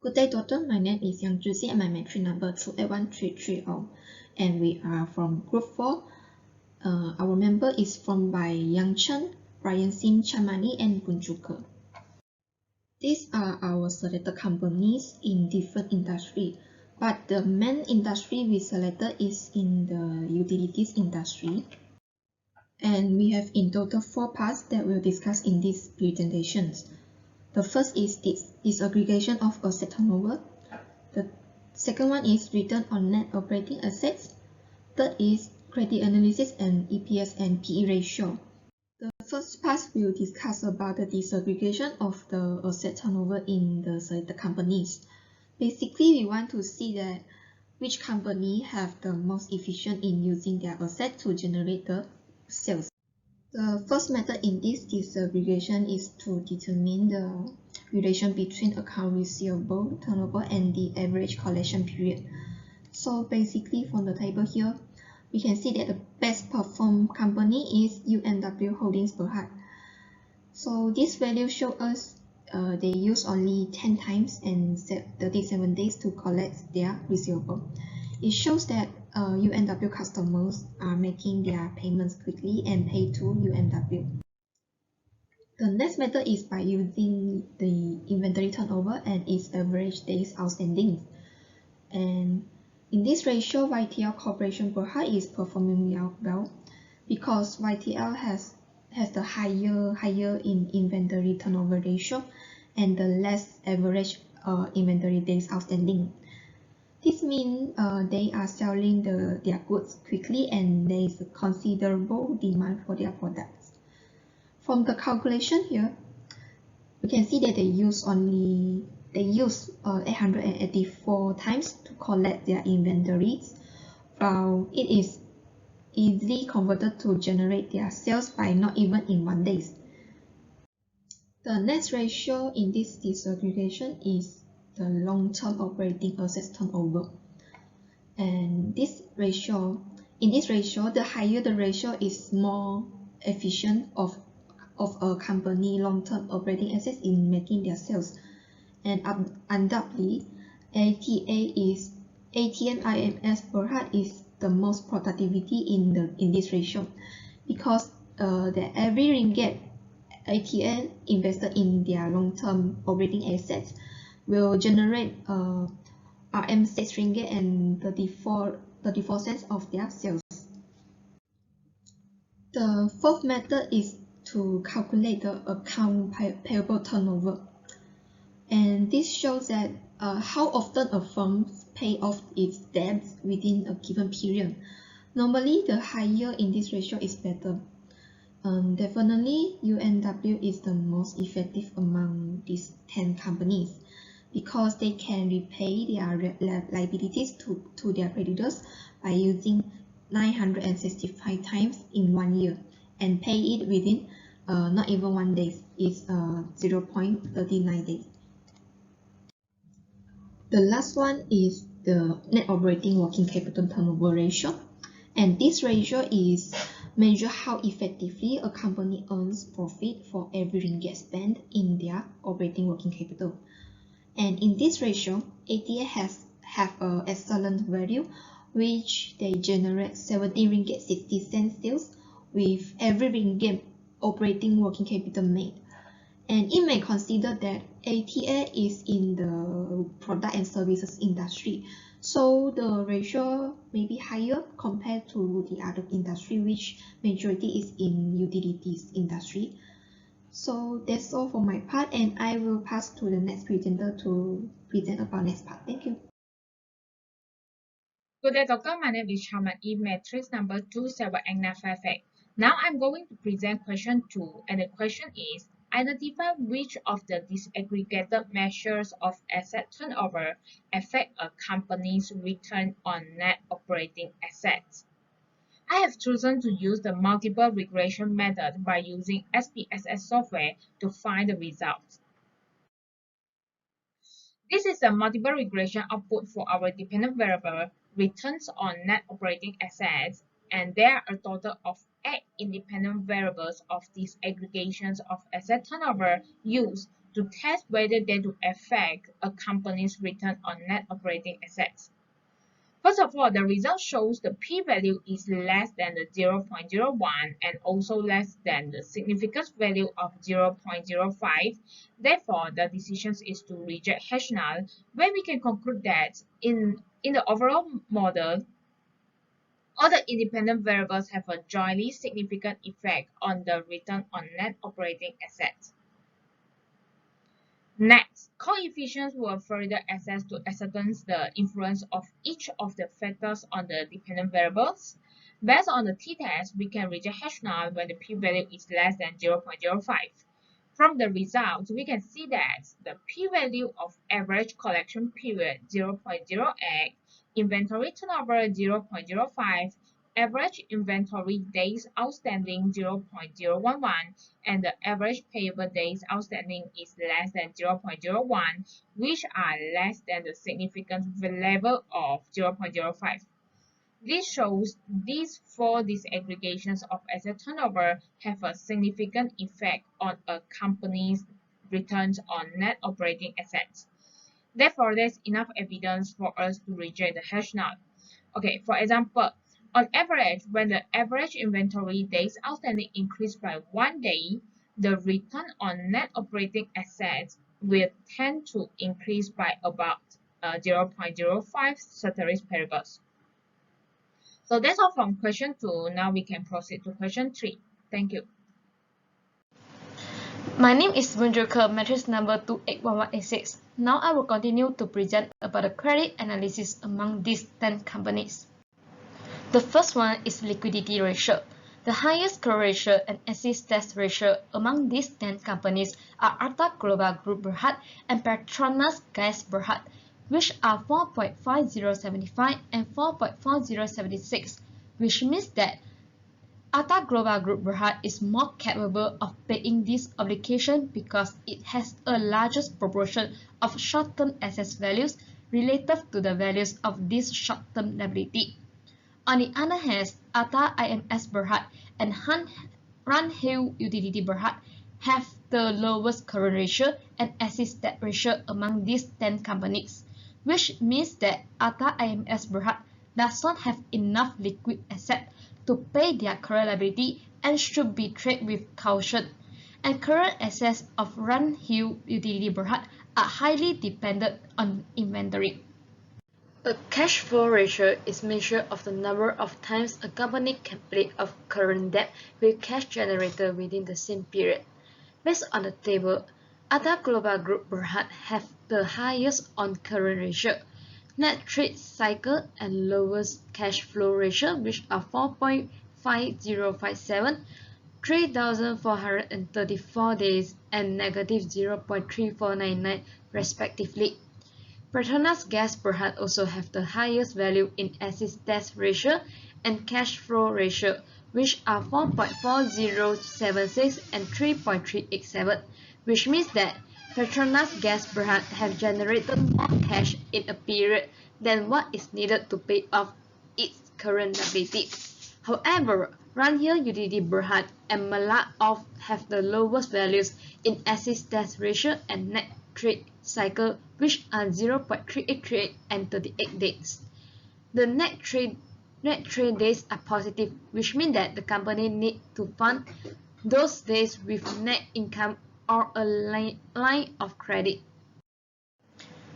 Good day, Doctor. My name is Yang Zhi and my matric number 281330, and we are from Group 4. Our member is from by Yang Chen, Brian Sim, Chamani, and Bunjuka. These are our selected companies in different industry, but the main industry we selected is in the utilities industry. And we have in total 4 parts that we'll discuss in these presentations. The first is disaggregation of asset turnover. The second one is return on net operating assets. Third is credit analysis and EPS and PE ratio. The first part will discuss about the disaggregation of the asset turnover in the selected companies. Basically, we want to see that which company have the most efficient in using their asset to generate the sales. The first method in this disaggregation is to determine the relation between account receivable turnover and the average collection period. So basically from the table here, we can see that the best performed company is UNW Holdings Berhad. So this value shows us they use only 10 times and 37 days to collect their receivable. It shows that UNW customers are making their payments quickly and pay to UNW. The next method is by using the inventory turnover and its average days outstanding. And in this ratio, YTL Corporation Berhad is performing well because YTL has the higher in inventory turnover ratio and the less average inventory days outstanding. This means they are selling their goods quickly and there is a considerable demand for their products. From the calculation here, we can see that they use 884 times to collect their inventories, while it is easily converted to generate their sales by not even in 1 day. The next ratio in this disaggregation is the long-term operating assets turnover. And in this ratio, the higher the ratio is more efficient of a company long-term operating assets in making their sales. And undoubtedly, ATM IMS Berhad is the most productivity in this ratio because that every ringgit ATM invested in their long-term operating assets will generate RM 6 ringgit and 34 cents of their sales. The fourth method is to calculate the account payable turnover. And this shows that how often a firm pays off its debts within a given period. Normally, the higher in this ratio is better. Definitely, UNW is the most effective among these 10 companies because they can repay their liabilities to their creditors by using 965 times in 1 year and pay it within not even 1 day. It's 0.39 days. The last one is the net operating working capital turnover ratio, and this ratio is measure how effectively a company earns profit for every ringgit spent in their operating working capital. And in this ratio, ATA have an excellent value, which they generate 70 ringgit 60 cents sales with every ringgit operating working capital made. And it may consider that ATA is in the product and services industry, so the ratio may be higher compared to the other industry, which majority is in utilities industry. So that's all for my part, and I will pass to the next presenter to present about next part. Thank you. Good day, Doctor. My name is Chaman E. Matrix number 278958. Now I'm going to present question 2, and the question is, identify which of the disaggregated measures of asset turnover affect a company's return on net operating assets. I have chosen to use the multiple regression method by using SPSS software to find the results. This is a multiple regression output for our dependent variable returns on net operating assets, and there are a total of 8 independent variables of these aggregations of asset turnover used to test whether they do affect a company's return on net operating assets. First of all, the result shows the p-value is less than the 0.01 and also less than the significance value of 0.05. Therefore, the decision is to reject H null, where we can conclude that in the overall model, all the independent variables have a jointly significant effect on the return on net operating assets. Next, coefficients will further assess to ascertain the influence of each of the factors on the dependent variables. Based on the t-test, we can reject H null when the p-value is less than 0.05. From the results, we can see that the p-value of average collection period 0.08, inventory turnover 0.05, average inventory days outstanding 0.011, and the average payable days outstanding is less than 0.01, which are less than the significant level of 0.05. This shows these four disaggregations of asset turnover have a significant effect on a company's returns on net operating assets. Therefore, there's enough evidence for us to reject the H null. Okay, for example, on average, when the average inventory days outstanding increase by 1 day, the return on net operating assets will tend to increase by about 0.05 ceteris paribus. So that's all from question 2. Now we can proceed to question 3. Thank you. My name is Munjurka, matrix number 281186. Now I will continue to present about the credit analysis among these 10 companies. The first one is liquidity ratio. The highest current ratio and assist test ratio among these 10 companies are Arta Global Group Berhad and Petronas Gas Berhad, which are 4.5075 and 4.4076, which means that Arta Global Group Berhad is more capable of paying this obligation because it has a largest proportion of short-term asset values relative to the values of this short-term liability. On the other hand, Arta IMS Berhad and Ranhill Utility Berhad have the lowest current ratio and assist debt ratio among these 10 companies, which means that Arta IMS Berhad does not have enough liquid asset to pay their current liability and should be traded with caution. And current assets of Ranhill Utility Berhad are highly dependent on inventory. A cash flow ratio is measure of the number of times a company can pay off current debt with cash generated within the same period. Based on the table, Arta Global Group Berhad have the highest on current ratio, net trade cycle and lowest cash flow ratio, which are 4.5057, 3,434 days and negative 0.3499 respectively. Petronas Gas Berhad also have the highest value in assist test ratio and cash flow ratio, which are 4.4076 and 3.387, which means that Petronas Gas Berhad have generated more cash in a period than what is needed to pay off its current liability. However, Ranhill Utility Berhad and Malak Off have the lowest values in assist test ratio and net trade cycle, which are 0.3838 and 38 days. The net trade days are positive, which means that the company need to fund those days with net income or a line of credit.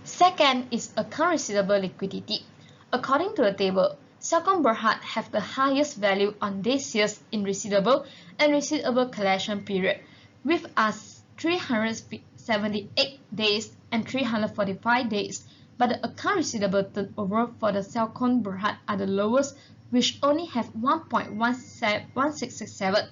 Second is account receivable liquidity. According to the table, Celcom Berhad have the highest value on day sales in receivable and receivable collection period, with us 378 days and 345 days, but the account receivable turnover for the Celcom Berhad are the lowest, which only have 1.1667.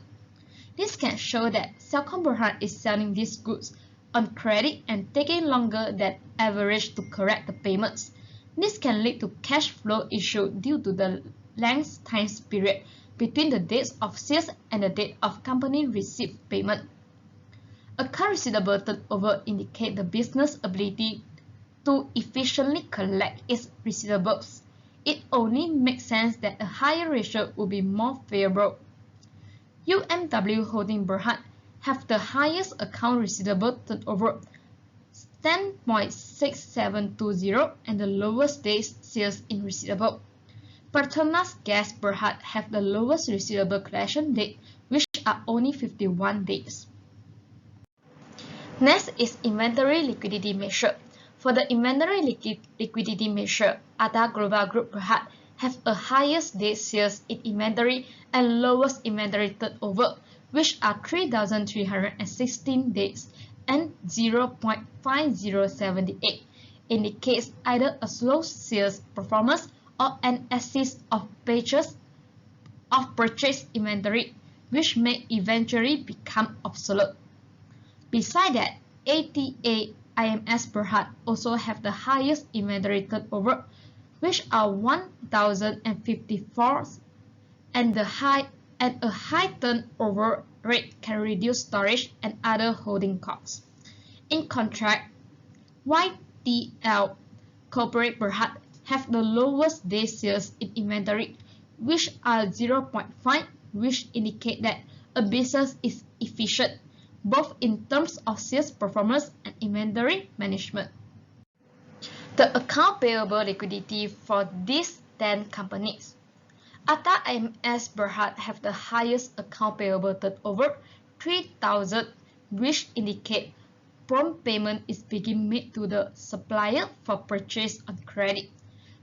This can show that Celcom Berhad is selling these goods on credit and taking longer than average to correct the payments. This can lead to cash flow issue due to the length time period between the dates of sales and the date of company receipt payment. Account receivable turnover indicate the business ability to efficiently collect its receivables. It only makes sense that a higher ratio would be more favorable. UMW Holding Berhad have the highest account receivable turnover, 10.6720 and the lowest days sales in receivable. Petronas Gas Berhad have the lowest receivable collection date, which are only 51 days. Next is inventory liquidity measure. For the inventory liquidity measure, Atta Global Group Berhad have a highest day sales in inventory and lowest inventory turnover, which are 3,316 days and 0.5078, indicates either a slow sales performance or an excess of purchase inventory, which may eventually become obsolete. Besides that, ATA IMS Berhad also have the highest inventory turnover, which are 1,054, and a high turnover rate can reduce storage and other holding costs. In contrast, YTL Corporate Berhad have the lowest day sales in inventory, which are 0.5, which indicate that a business is efficient, both in terms of sales performance and inventory management. The account payable liquidity for these 10 companies. Atta IMS Berhad have the highest account payable turnover, 3,000, which indicate prompt payment is being made to the supplier for purchase on credit.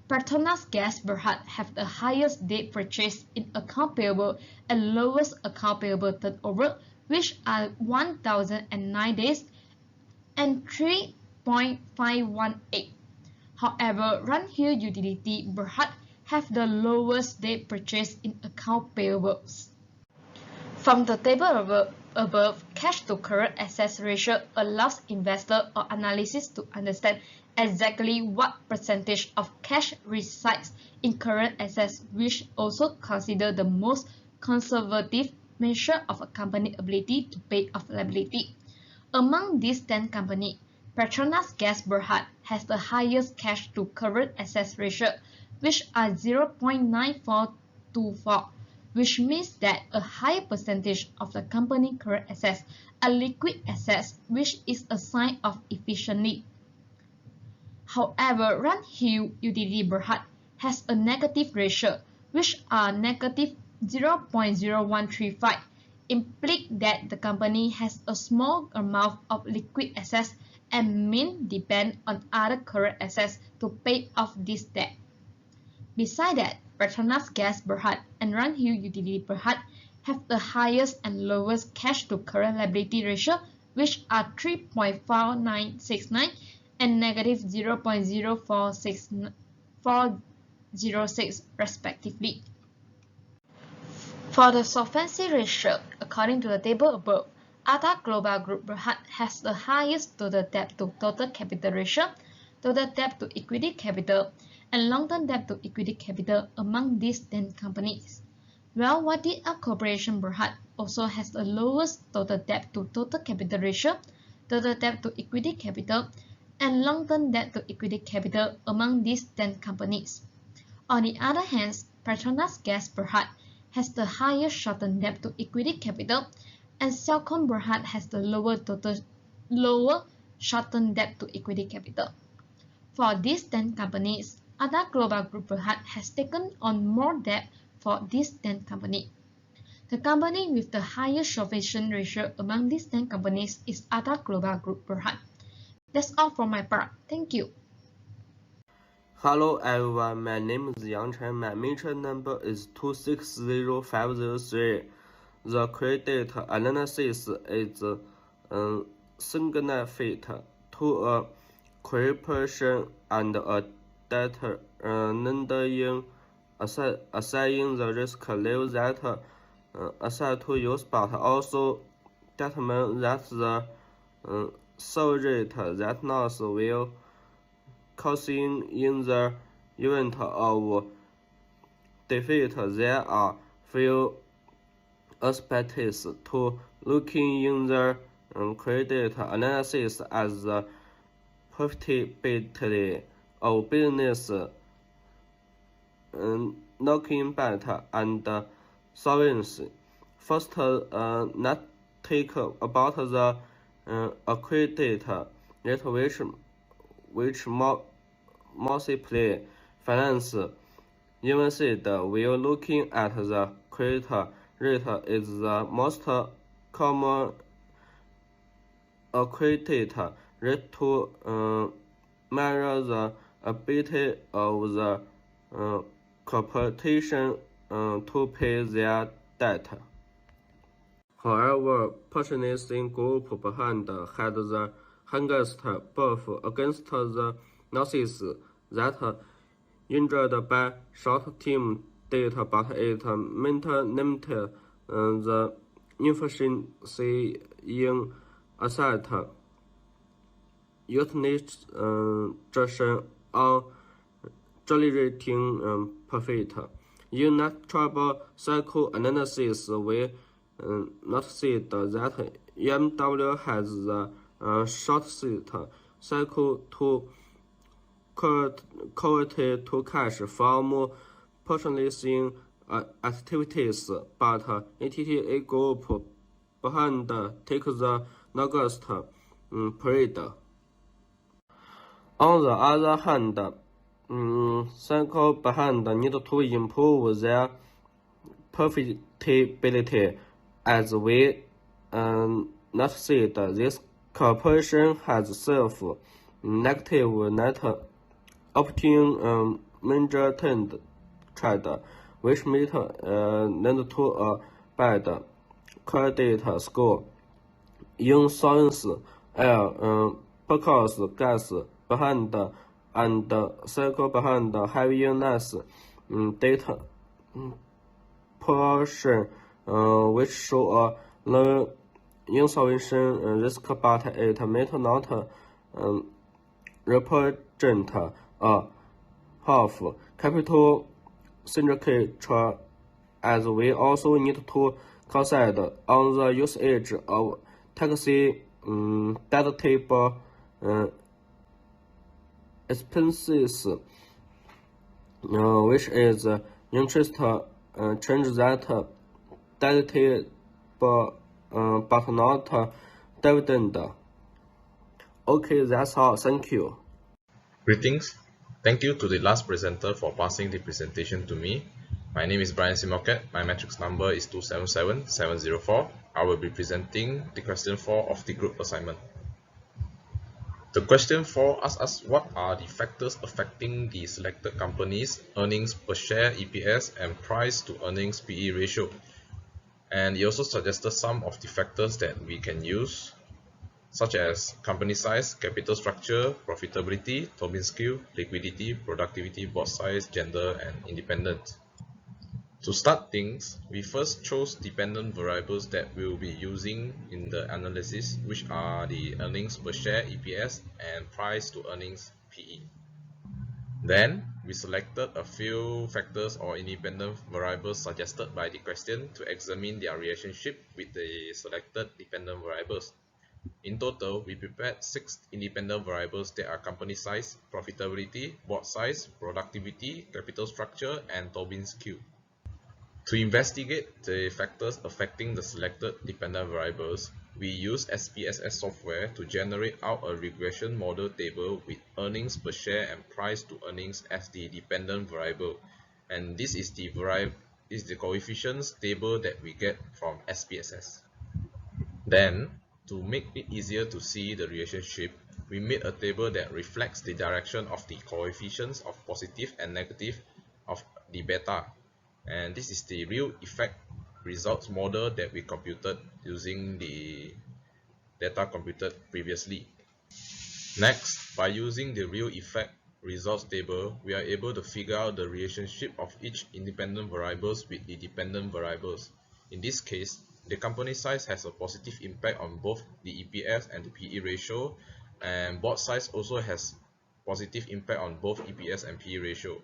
Petronas Gas Berhad have the highest day purchase in account payable and lowest account payable turnover, which are 1,009 days and 3.518. However, Runhill Utility Berhad have the lowest day purchase in account payables. From the table above, cash to current assets ratio allows investor or analysis to understand exactly what percentage of cash resides in current assets, which also consider the most conservative measure of a company's ability to pay off liability. Among these 10 companies, Petronas Gas Berhad has the highest cash to current assets ratio, which are 0.9424, which means that a high percentage of the company's current assets are liquid assets, which is a sign of efficiency. However, Runhill Utility Berhad has a negative ratio, which are negative 0.0135, imply that the company has a small amount of liquid assets and may depend on other current assets to pay off this debt. Besides that, Petronas Gas Berhad and Runhill Utility Berhad have the highest and lowest cash to current liability ratio, which are 3.4969 and negative 0.0406 respectively. For the solvency ratio, according to the table above, Atta Global Group Berhad has the highest total debt to total capital ratio, total debt to equity capital, and long-term debt to equity capital among these 10 companies. While YTL Corporation Berhad also has the lowest total debt to total capital ratio, total debt to equity capital, and long-term debt to equity capital among these 10 companies. On the other hand, Petronas Gas Berhad has the highest short-term debt to equity capital, and Celcom Berhad has the lower short-term debt to equity capital. For these 10 companies, Atta Global Group Berhad has taken on more debt for these 10 companies. The company with the highest solvency ratio among these 10 companies is Atta Global Group Berhad. That's all from my part. Thank you. Hello everyone, my name is Yang Chen. My matrix number is 260503. The credit analysis is significant to a corporation and a debtor in assigning the risk level that asset to use, but also determine that the sole rate that loss will causing in the event of defeat. There are few aspects to looking in the credit analysis as the profitability of business, knocking back and solvency. First, let's take about the credit rate which multiply finance invested while looking at the credit rate is the most common credit rate to measure the ability of the corporation to pay their debt. However, purchasing group behind had the highest buff against the losses that injured by short-term data, but it maintained the efficiency in asset utilization on generating profit. In net trouble cycle analysis, we noticed that EMW has the shortest cycle to quality to cash from purchasing activities, but ETTA group behind takes the longest period. On the other hand, cycle behind need to improve their profitability. As we noticed, this corporation has self-negative net operating maintained trend, which may lead to a bad credit score. Insurance, air, because gas behind and cycle behind having less data portion, which show a low insolvency risk, but it may not represent a half capital signature, as we also need to consider on the usage of taxi deductible expenses, which is interest change that deductible but not dividend. Okay, that's all. Thank you. Greetings. Thank you to the last presenter for passing the presentation to me. My name is Brian Simoket. My matrix number is 277704. I will be presenting the question 4 of the group assignment. The question 4 asks us what are the factors affecting the selected company's earnings per share EPS and price to earnings PE ratio. And it also suggested some of the factors that we can use, such as company size, capital structure, profitability, Tobin skill, liquidity, productivity, board size, gender, and independence. To start things, we first chose dependent variables that we'll be using in the analysis, which are the earnings per share EPS and price to earnings PE. Then, we selected a few factors or independent variables suggested by the question to examine their relationship with the selected dependent variables. In total, we prepared 6 independent variables that are company size, profitability, board size, productivity, capital structure, and Tobin skill. To investigate the factors affecting the selected dependent variables, we use SPSS software to generate out a regression model table with earnings per share and price to earnings as the dependent variable. And this is the coefficients table that we get from SPSS. Then, to make it easier to see the relationship, we made a table that reflects the direction of the coefficients of positive and negative of the beta. And this is the real effect results model that we computed using the data computed previously. Next, by using the real effect results table, we are able to figure out the relationship of each independent variables with the dependent variables. In this case, the company size has a positive impact on both the EPS and the PE ratio, and board size also has positive impact on both EPS and PE ratio.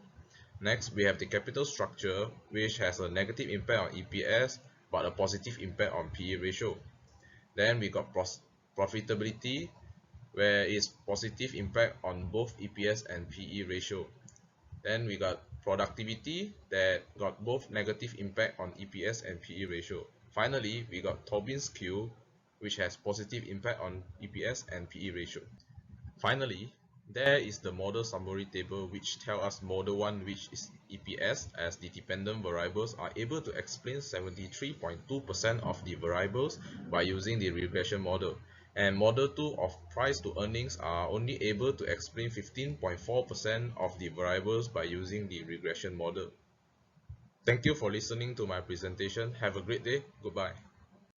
Next, we have the capital structure, which has a negative impact on EPS but a positive impact on PE ratio. Then we got profitability, where it's positive impact on both EPS and PE ratio. Then we got productivity that got both negative impact on EPS and PE ratio. Finally, we got Tobin skill, which has positive impact on EPS and PE ratio. Finally, there is the model summary table which tells us model 1, which is EPS, as the dependent variables are able to explain 73.2% of the variables by using the regression model, and model 2 of price to earnings are only able to explain 15.4% of the variables by using the regression model. Thank you for listening to my presentation. Have a great day. Goodbye.